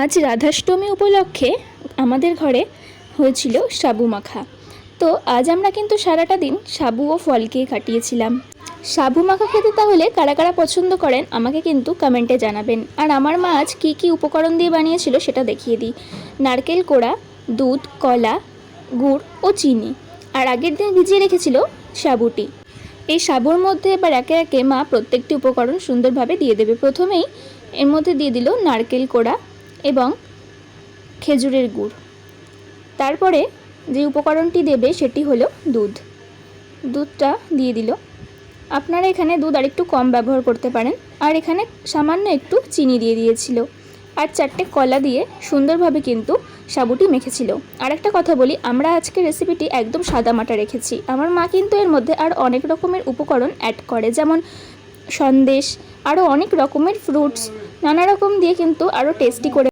আজ রাধাষ্টমী উপলক্ষে আমাদের ঘরে হয়েছিল সাবু মাখা। তো আজ আমরা কিন্তু সারাটা দিন সাবু ও ফল খেয়ে কাটিয়েছিলাম। সাবু মাখা খেতে তাহলে কারা কারা পছন্দ করেন আমাকে কিন্তু কমেন্টে জানাবেন। আর আমার মা আজ কী কী উপকরণ দিয়ে বানিয়েছিল সেটা দেখিয়ে দিই। নারকেল কোড়া, দুধ, কলা, গুড় ও চিনি, আর আগের দিন ভিজিয়ে রেখেছিল সাবুটি। এই সাবুর মধ্যে এবার একে একে মা প্রত্যেকটি উপকরণ সুন্দরভাবে দিয়ে দেবে। প্রথমেই এর মধ্যে দিয়ে দিল নারকেল কোড়া এবং খেজুরের গুড়। তারপরে যে উপকরণটি দেবে সেটি হলো দুধটা দিয়ে দিল। আপনারা এখানে দুধ আরেকটু কম ব্যবহার করতে পারেন। আর এখানে সামান্য একটু চিনি দিয়ে দিয়েছিল, আর 4টে কলা দিয়ে সুন্দরভাবে কিন্তু সাবুটি মেখেছিল। আর একটা কথা বলি, আমরা আজকে রেসিপিটি একদম সাদামাটা রেখেছি। আমার মা কিন্তু এর মধ্যে আর অনেক রকমের উপকরণ অ্যাড করে, যেমন সন্দেশ, আরও অনেক রকমের ফ্রুটস, নানা রকম দিয়ে কিন্তু আরও টেস্টি করে